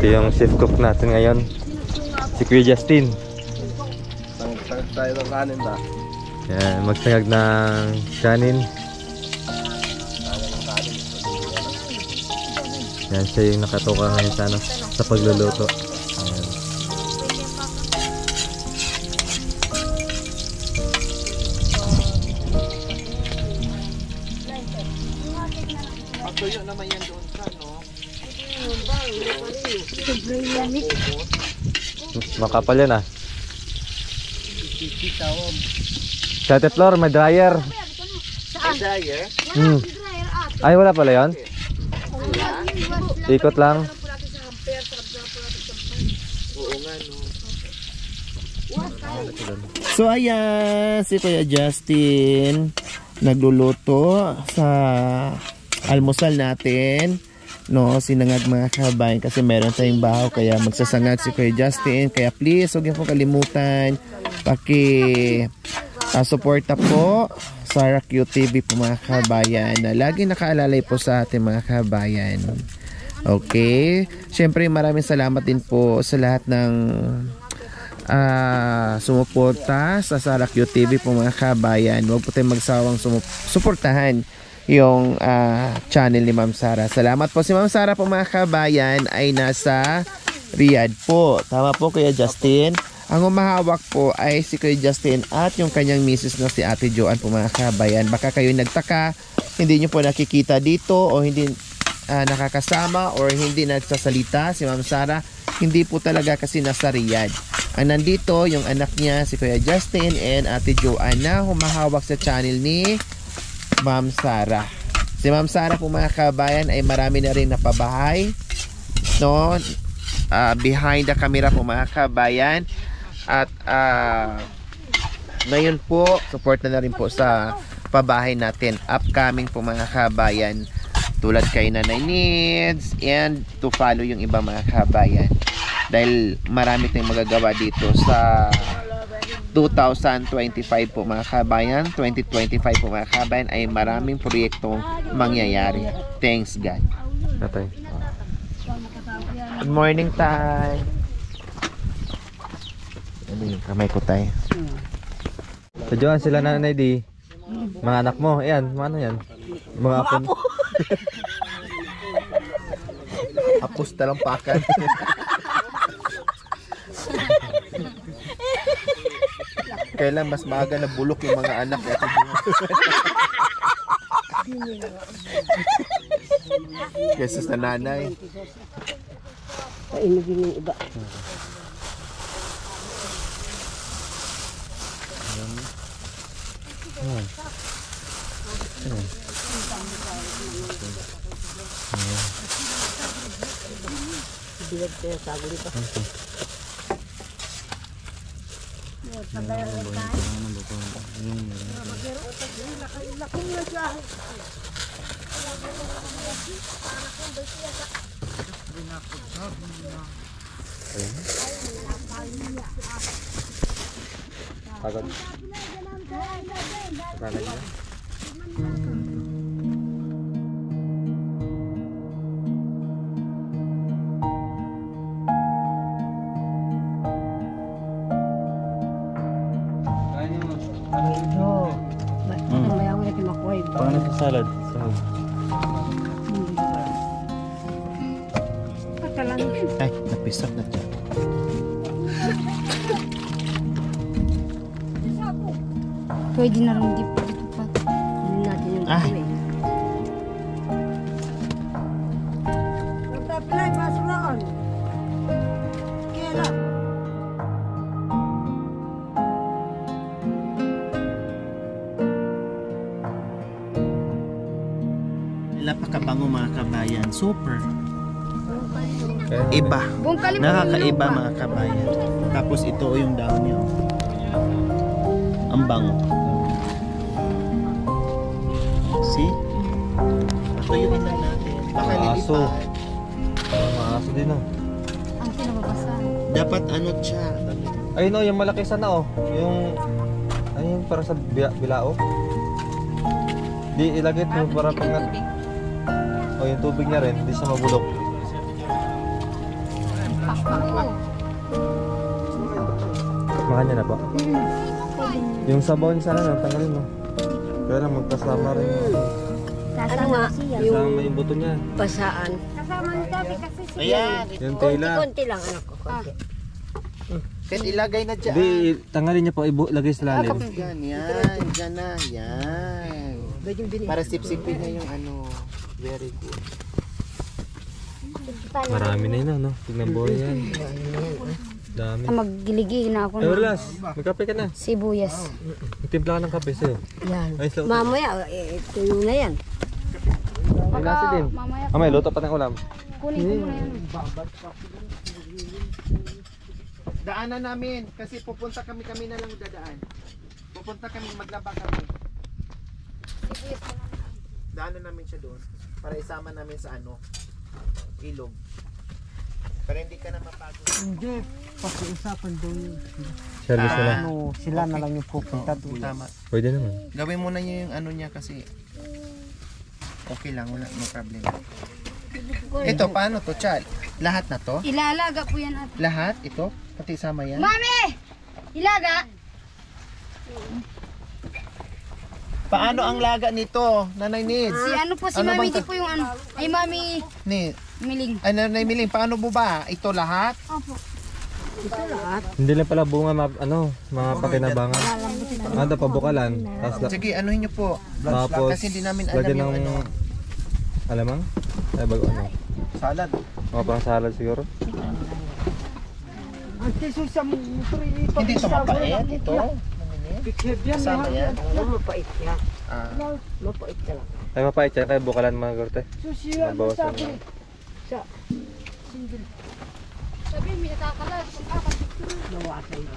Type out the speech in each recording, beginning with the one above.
Ito yung chef cook natin ngayon, si Kuya Justin. Magsangag tayo ng kanin ba? Yan, magsangag ng kanin. Yan, siya yung nakatoka ngayon sa, ano, sa pagluluto. Ayan. Patuyo naman yan doon sa, no? Makapal yan ah. Sa floor, may dryer. May dryer? Ay, wala pala yan? Ikot lang. Oo nga, no? So ayan, si Kuya Justin nagluluto sa almusal natin. No, sinangag mga kabayan kasi meron tayong bahaw kaya magsasangag si Kuya Justin. Kaya please, huwag niyo po kalimutan suporta po sa QTV po mga kabayan na lagi nakaalalay po sa ating mga kabayan. Okay, syempre maraming salamat din po sa lahat ng sumuporta sa Sara QTV po mga kabayan. Huwag po tayong magsawang suportahan yung channel ni Ma'am Sara. Salamat po. Si Ma'am Sara po mga kabayan ay nasa Riyadh po. Tama po Kuya Justin. Ang umahawak po ay si Kuya Justin at yung kanyang misis na si Ate Joanne po mga kabayan. Baka kayo nagtaka, hindi nyo po nakikita dito o hindi nakakasama or hindi nagsasalita si Ma'am Sara. Hindi po talaga kasi nasa Riyadh. Ang nandito yung anak niya si Kuya Justin and Ate Joanne na humahawak sa channel ni Ma'am Sara. Si Ma'am Sara po mga kabayan ay marami na rin napabahay, no? Behind the camera po mga kabayan. At ngayon po support na rin po sa pabahay natin upcoming po mga kabayan, tulad kay Nanay Needs and to follow yung iba mga kabayan, dahil marami tayong magagawa dito sa 2025 po mga kabayan. 2025 po mga kabayan ay maraming proyektong mangyayari. Thanks God. Natay. Good morning, Tay. Ano yung kamay ko, Tay? Sa Joan, sila Nanay Di. Mga anak mo, ayan, ano yan? Mga apo. Apos talampakan. Kailan mas maaga na bulok yung mga anak natin. Kesa sa nanay. Painugin yung iba. Bilag kaya sabi dito. Pagod. Paano sa salad? Ay, napisap na dyan. Pwede na rin dito pa. Hindi natin yung Ay. Magta-play, masulaan. Kaya Napakabango mga kabayan. Super. Okay. Iba. Bungkali mo Nakakaiba mga kabayan. Tapos ito yung dahon niya. Ang bango. See? Patuyuin lang natin. Baka Maaso. lilipat. Maaso din oh. ang pinababasa. Dapat ano siya. Ayun oh, yung malaki sana oh. Yung ayun para sa bilao. Di ilagay mo para pag oh, yung tubig niya rin, hindi siya mabulok. Makanya na po. Yung sabon sana natanggalin mo. Kaya lang magkasama rin. Ano nga? Kasama yung buto niya. Basaan. Kasama ni Tabi kasi siya. Ayan. Yung tela. Konti lang anak ko. Konti. Kahit ilagay na dyan. Hindi, tanggalin niya po. Lagay sa lalim. Yan, dyan na, yan. Para sip-sipin na yung ano. Very good. Marami na yun, no? Tignan mo yan. Dami. Maggiligig na ako Ay, ng Orlas, magkape ka na. sibuyas. Magtimpla ka ng kape sa'yo. Yan. Ay, so, Mamaya, tuyo na yan. may nasi din. Mamaya, luto pa ng ulam. Kunin ko muna yan. Daanan namin kasi pupunta kami na lang dadaan. Pupunta kami, maglaba kami. Daanan namin siya doon para isama namin sa ano, ilog. Para hindi ka na mapagod. Hindi, pag-uusapan doon. Service na lang. Ano, sila na lang yung pupunta doon. Tama. Pwede naman. Gawin mo na niyo yung ano niya kasi okay lang, wala, no problem. Ito, paano to, Chal? Lahat na to? Ilalaga po yan at. Lahat? Ito? Pati sama yan? Mami! Ilaga! Paano ang laga nito, Nanay Nids? Si ano po, si Ano Mami, bang di po yung ano. Ay, Mami Ni, Miling. ay, Nanay Miling, paano mo ba? Ito lahat? Opo. Hindi lang pala bunga, mga pakinabangan. Ano, pabukalan. Tapos, Sige, anuhin niyo po. tapos Kasi hindi namin alam lagyan yung ng, ano. alamang? Ay, bago ano? Salad. Mga pang salad siguro. Ang tiso sa motor, Hindi ito mapait, ito. Pikheb yan. Kasama yan. Mapait yan. Ah. Mapait ka lang. Ay, mapait yan. Kaya bukalan mga gorte. Susiya mo Mabawasan sabi. na. Sabi, may nakakalat.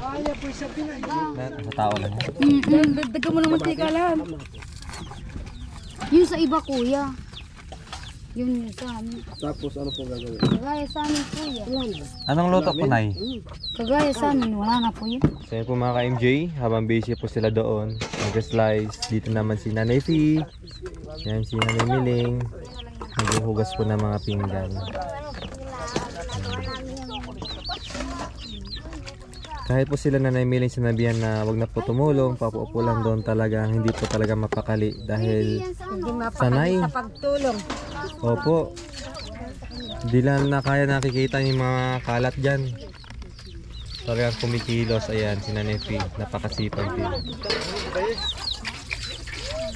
Ayaw po sabi na. Sa tao lang. Dagdagan mo naman tika lang. Yung sa iba, kuya. Yun yung sa amin. Tapos ano po gagawin? Kagaya sa amin, kuya. Anong luto po, Nay? Kagaya sa amin, wala na po yun. So yun po mga ka-MJ, habang busy po sila doon, nag-slice. Dito naman si Nanay Fee, yan si Nanay Miling, naghuhugas po ng mga pinggan. Kahit po sila Nanay Miling sinabihan na wag na po tumulong, papaupo lang doon talaga, hindi po talaga mapakali dahil Hindi sanay. sa pagtulong. Opo, di lang na kaya nakikita yung mga kalat dyan. Talagang kumikilos, ayan, si Nanay Fee, napakasipag din.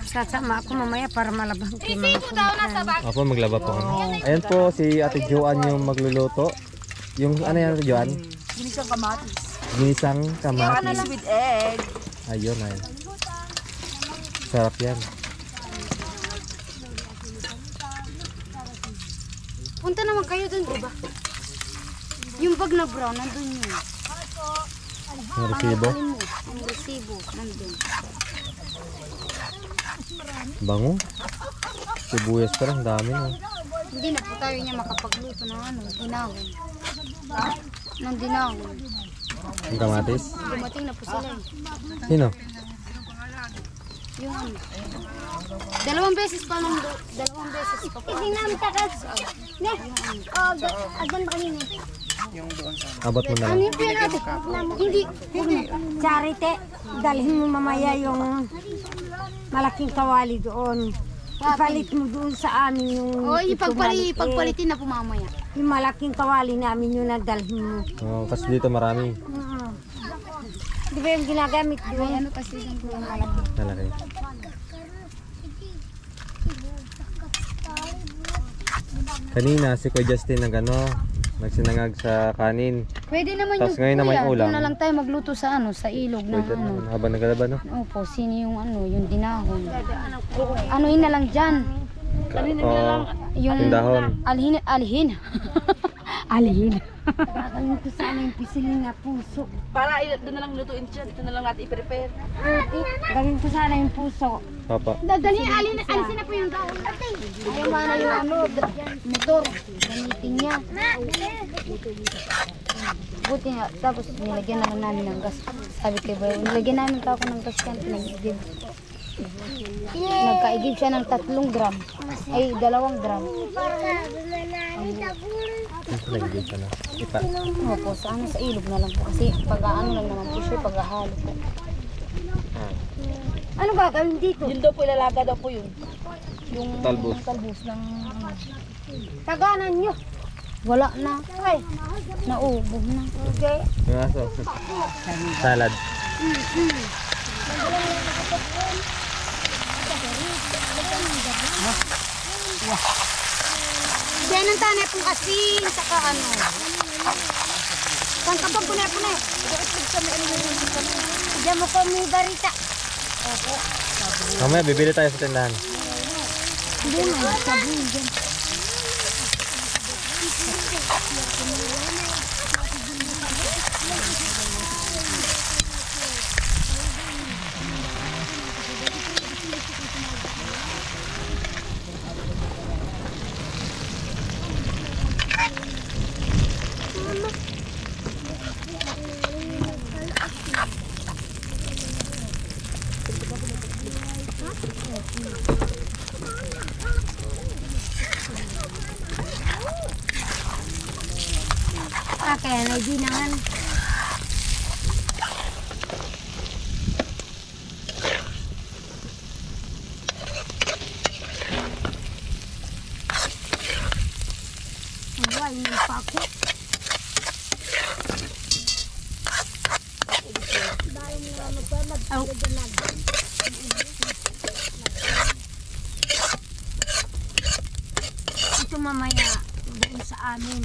Sasama ako mamaya para malabang kayo mga kumakain. Opo, maglaba po kami. Ayan po, si Ate Joanne yung magluluto. Yung ano yan, Ate Joanne? Ginisang kamatis. Ginisang kamatis. With egg. Ayun, ay. Sarap yan. Punta naman kayo dun, diba? Yung bag na brown, nandun yun. Yung resibo. Alin mo, yung resibo, nandun. Bango. Sibuyas pa lang, dami no. Hindi na po tayo niya makapagluto ng ano, dinahon. Ng dinahon. Yung kamatis. Dumating na po sila eh. Sino? Yung ano. Dalawang beses pa po. Hindi namin takas. Ne, adan ba kanina? Yung doon sa Abot mo na Ano lang. yung pinate? Hindi. Charite, dalhin mo mamaya yung malaking kawali doon. Ipalit mo doon sa amin yung O, ito maliit. pagpalitin na po mamaya. Yung malaking kawali namin yung nadalhin mo. Oh, kasi dito marami. Di ba yung ginagamit Ay, doon? ano kasi yung malaki. Nalaki. Kanina si Kuya Justin nagsinangag sa kanin. Pwede naman Tapos yung ngayon naman yung ulam. Doon na lang tayo magluto sa ano, sa ilog na Pwede ano. naman habang naglalaba no? Opo, sino yung ano, yung dinahon. Ano yun na lang dyan. Oo. Yung Tindahon. alhin. Alhin. Gagawin ko sana yung pisilin na puso. Para doon na lang lutuin siya. Dito na lang natin i-prepare. Gagawin ko sana yung puso. Papa. Dadalhin, alisin na po yung dahon. Ayaw mana yung ano, motor. Gamitin niya. Buti nga, tapos nilagyan na lang namin ng gas. Sabi kay Bayo, nilagyan namin pa ako ng gas yan, pinag-igib. Nagkaigib siya ng 3 gram. Ay, 2 gram. Nag-dito na. Ipa. Opo, sa ilog na lang po. Kasi pag-ano lang naman po siya, pag-ahalo po. Ano gagawin dito? Yun daw po, ilalaga daw po yun. Yung Talbos. talbos ng... Taganan nyo. Wala na. Ay, Naubog na. okay. Yung aso. Salad. Diyan ang tanay pong asin, saka ano. Saan ka ba punay-punay? Diyan mo ko may barita. Mamaya bibili tayo sa tindahan. Hindi na, sabihin dyan. Kaya na di naman. Wala, yung pako. Ito mamaya doon sa amin.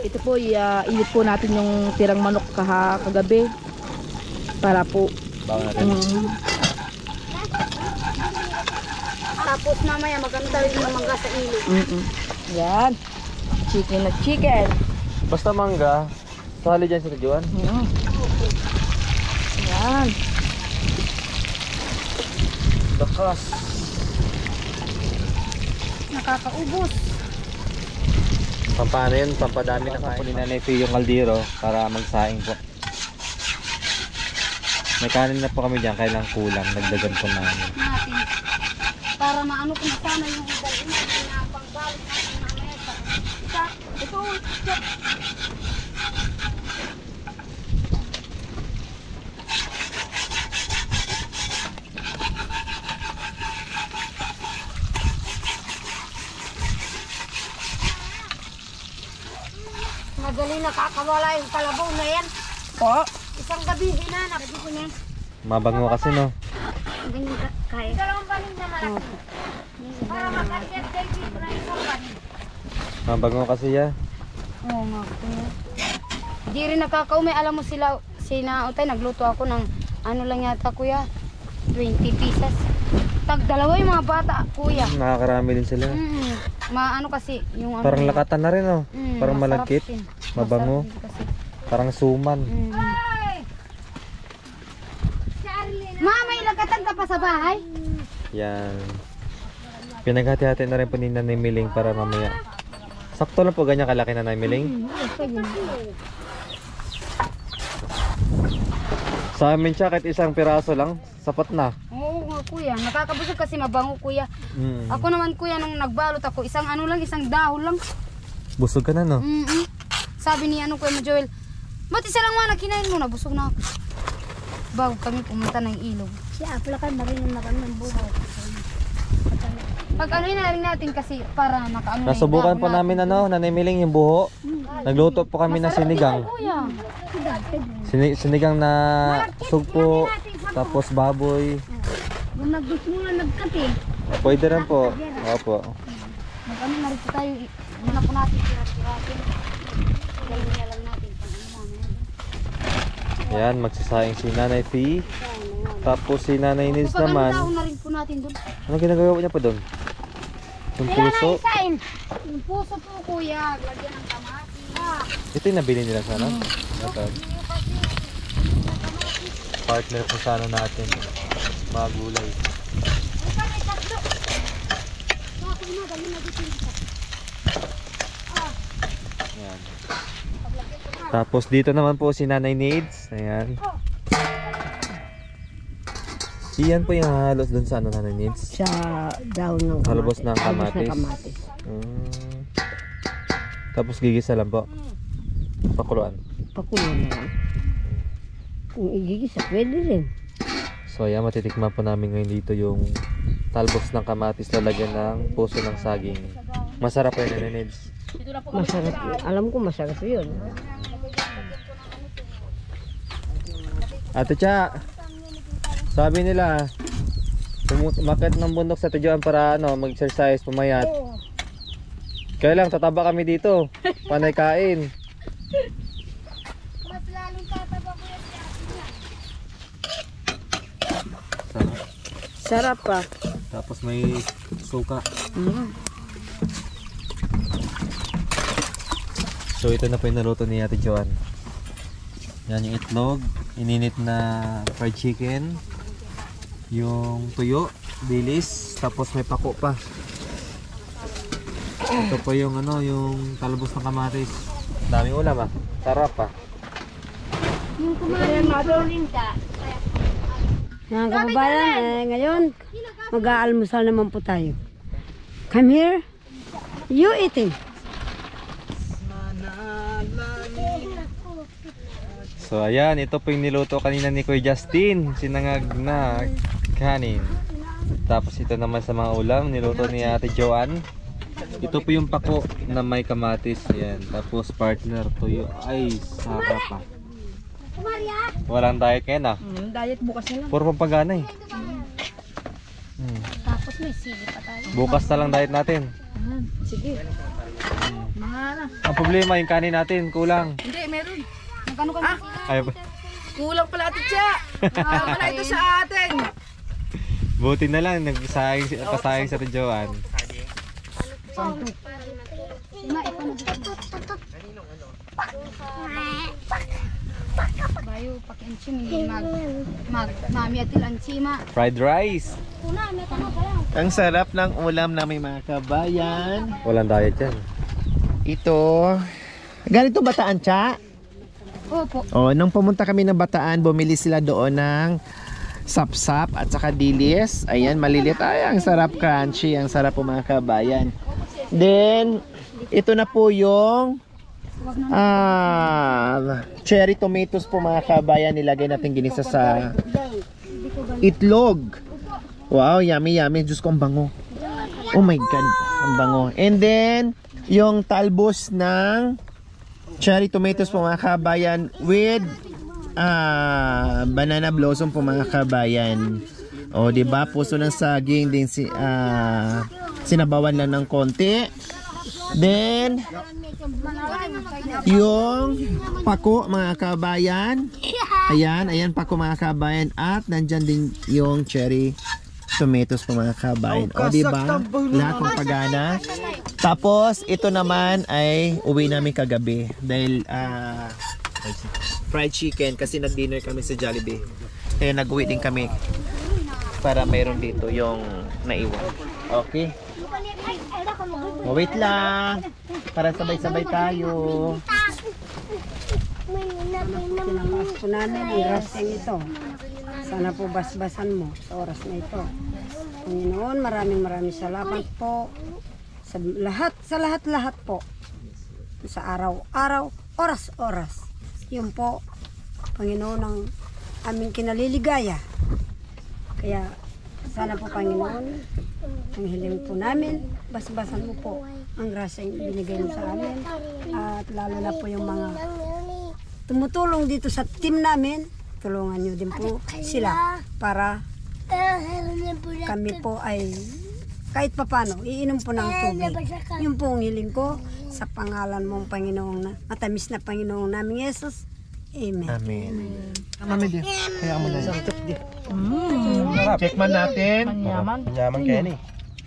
Ito po, iinit po natin yung tirang manok kagabi. Para po... Bawa natin. Tapos mamaya magkano tayo yung mangga sa ilog. Yan. Chicken na chicken. Basta mangga, sali dyan si Juan. Yan. Bakas. Nakakaubos. Pampano yun, pampadami na kain. Kunin na Nefi yung kaldero para magsaing po. May kanin na po kami dyan, kailang kulang. Nagdagan po namin. Natin. Para maano kung sana yung iba na pangbalik natin mamaya sa ito. Madali nakakawala yung kalabaw na yan. Po. Isang gabi hinanap. Gabi ko niya. Mabango kasi no. Ganyan kaya. Dalawang banig na malaki. Para makaligat kayo dito na isang banig. Mabango kasi ya. Oo nga po. Di rin nakakauwi. Alam mo sila, Utay, nagluto ako ng ano lang yata kuya, 20 pieces. Tag-dalawa yung mga bata, kuya. Nakakarami din sila. Maano kasi yung ano. Parang niya. lakatan na rin oh. Parang Masarap malagkit. din. Mabango. Masarap din kasi. Parang suman. Mama, ilagatan ka pa sa bahay? Yan. Pinaghati-hati na rin po ni Nanay Miling para mamaya. Sakto lang po ganyan kalaki na Nanay Miling. Sa amin siya kahit isang piraso lang, sapat na. Oo nga kuya, nakakabusog kasi mabango kuya. Mm. Ako naman kuya nung nagbalot ako, isang ano lang, isang dahon lang. Busog ka na no? Sabi ni ano kuya mo Joel, ba't isa lang mga kinain mo na, busog na ako. Bago kami pumunta ng ilog. Siya, pala kayo marinom na kami ng buhay. Pag ano na rin natin kasi para makaano na yung Nasubukan dahon po namin ano, Nanay Miling yung buho. Nagluto po kami ng sinigang. kuya. Sinigang na sugpo, tapos baboy. Kung naggusto mo na nagkati. Pwede rin po. Opo. Mag-ano na rin po tayo, muna po natin tira-tiratin. Gawin na lang natin. Pag ano namin. Ayan, magsasaing si Nanay Fee. Tapos si Nanay Nils Pag ano naman. dahon na rin po natin doon. Anong ginagawa niya po doon? Yung puso. Yung puso po kuya, lagyan ng kamatis. Ito yung nabili nila sana. Ito. Partner po sana natin. Mga gulay. Ayan. Tapos dito naman po si Nanay Needs. Ayan. Iyan po yung halos doon sa ano Nanay Needs. Sa daon ng Halubos ng kamatis. kamatis. Tapos gigisa lang po. Pakuluan. Pakulo na lang. Kung igigisa, pwede rin. So ayan, matitikman po namin ngayon dito yung talbos ng kamatis lalagyan ng puso ng saging. Masarap po yun, Nibs. Masarap yun. Alam ko masarap yun. Ate Cha, sabi nila, umakyat ng bundok sa Tijuan para mag-exercise, pumayat. Kaya lang, tataba kami dito. Panay kain. Mas lalong tataba ko yan si ate niya. Sarap pa. Tapos may suka. So ito na po yung naluto ni Ate Joan. Yan yung itlog, ininit na fried chicken, yung tuyo, dilis, tapos may pako pa. Ito po yung yung talbos ng kamatis. Daming ulam ah. Sarap pa. Yung kumain mo, Linda. Mga kababayan, ngayon, mag-aalmusal naman po tayo. Come here. You eating. So ayan, ito po yung niluto kanina ni Kuya Justin. Sinangag na kanin. Tapos ito naman sa mga ulam, niluto ni Ate Joan. Ito po yung pako na may kamatis. Yan. Tapos partner tuyo. Ay, sarap pa. Walang diet ngayon ah. Diet bukas na lang. Puro pampagana eh. Tapos may sili pa tayo. Bukas na lang diet natin. Sige. Mga na. Ang problema yung kanin natin, kulang. Hindi, meron. Magkano ka sili? Ay, Kulang pala ate Cha. Wala ito sa atin. buti na lang, pasayang sa Ate Joan. Bayo, pakianchim, hindi mami atil anchima. Fried rice. Una, may tanong pa lang. Ang sarap ng ulam namin mga kabayan. Walang diet yan. Ito. Ganito Bataan, Cha? Opo. Oh, nung pumunta kami ng Bataan, bumili sila doon ng sapsap at saka dilis. Ayan, malilit. Ay, ang sarap, crunchy. Ang sarap po mga kabayan. Then, ito na po yung cherry tomatoes po mga kabayan. Nilagay natin ginisa sa itlog. Wow, yummy, yummy. Diyos ko, ang bango. Oh my God, ang bango. And then, yung talbos ng cherry tomatoes po mga kabayan with banana blossom po mga kabayan. O, di ba? Puso ng saging din sinabawan lang ng konti. Then yung pako mga kabayan. Ayan, ayan pako mga kabayan at nandyan din yung cherry tomatoes po mga kabayan. O, di ba? Lahat ng pagana. Tapos, ito naman ay uwi namin kagabi dahil fried chicken kasi nag-dinner kami sa Jollibee. Kaya nag-uwi din kami para mayroon dito yung naiwan. Okay? O, wait lang. Para sabay-sabay tayo. Tinamas po namin ang graseng ito. Sana po basbasan mo sa oras na ito. Panginoon, maraming salamat po sa lahat po. Sa araw-araw, oras-oras. Yun po, Panginoon, ang aming kinaliligaya. Kaya sana po, Panginoon, ang hiling po namin, basbasan mo po ang graseng binigay mo sa amin. At lalo na po yung mga tumutulong dito sa team namin, tulungan nyo din po sila para kami po ay kahit papano, iinom po ng tubig. Yung po ang hiling ko sa pangalan mong Panginoong matamis na Panginoong namin Yesus. Amen. Amen. Mami din. Kaya mo na yan. Check man natin. Yaman kaya ni.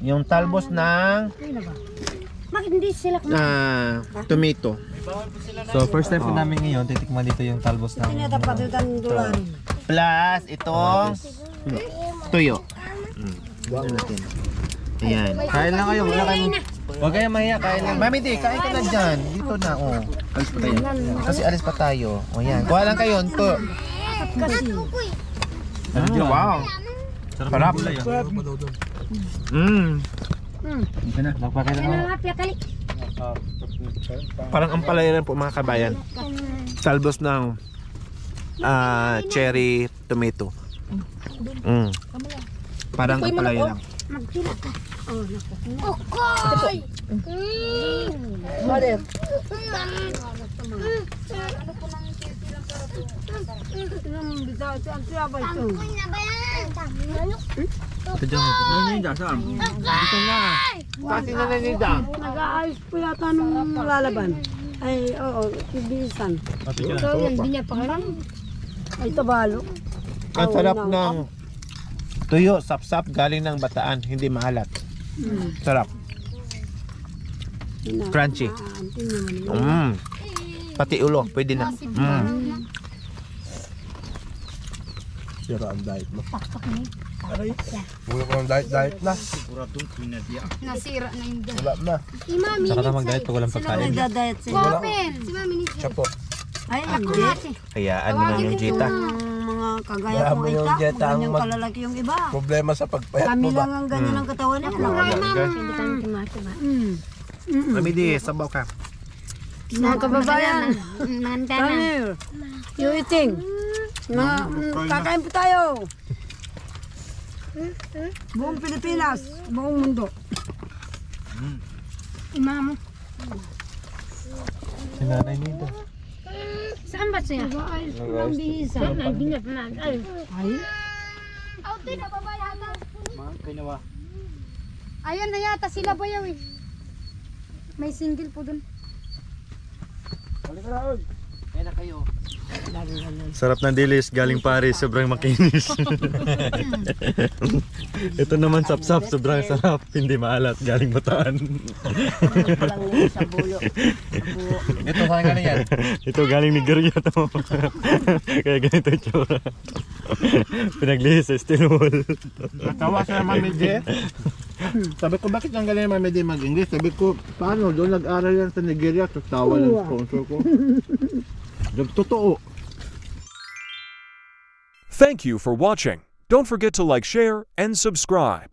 Yung talbos ng Bakit hindi sila tomato. So first time po namin ngayon, titikman dito yung talbos ng pinatapatutan doon? Plus itong tuyo. Ano natin? Ayan. Kain lang kayo, wala kayong... Huwag kayong mahiya, kain lang. Mami di, kain ka na dyan. Dito na, oh. Alis pa tayo. Kasi alis pa tayo. O yan. Kuha lang kayo. Ito. Wow. Sarap. Gulay, ah. Mmm. Nagpakita Ano mo. nga, piyakali? Parang ampalaya rin po mga kabayan. Talbos ng cherry tomato. Parang ampalaya lang. Mother. Nag-aayos po yata nung lalaban. Ay, oo, ibisan. So, yan, di niya pangalan. Ay, tabalo. Ang sarap ng tuyo, sap-sap, galing ng Bataan, hindi maalat. Sarap. Crunchy. Pati ulo, pwede na. Sira ang diet mo. Wala ko ng diet na. Nasira na yung Wala na. Saka na mag-diet pag walang pagkain. Nagda-diet siya. Open! Si Mami ni Siya po. Ay, hindi. Hayaan mo na yung Jita. Mga kagaya Wala kong mo yung ita, diet, ang ganyang mag- kalalaki yung iba. Problema sa pagpayat Kami mo ba? lang ang ganyan ang katawan niya. Mami di, sabaw ka. Mga kababayan, kami, you eating. Kakain po tayo. Buong Pilipinas, buong mundo. Imam. Si nanay nito. Saan ba siya? Ang bihisa. Ay, di niya pangalan. Ay. Ay, Ayan na yata sila bayaw eh. May single po dun. Sarap ng dilis, galing Paris, sobrang makinis. Ito naman sapsap, sobrang sarap, hindi maalat, galing Bataan. Ito, saan galing yan? Ito galing Nigeria to. Kaya ganito yung tsura. Pinaglihis sa Stinol. Natawa siya Mami di. Sabi ko, bakit ang galing Mami di mag-English? Sabi ko, paano? Doon nag-aral yan sa Nigeria, tapos tawa ng sponsor ko. Totoo. Thank you for watching. Don't forget to like, share, and subscribe.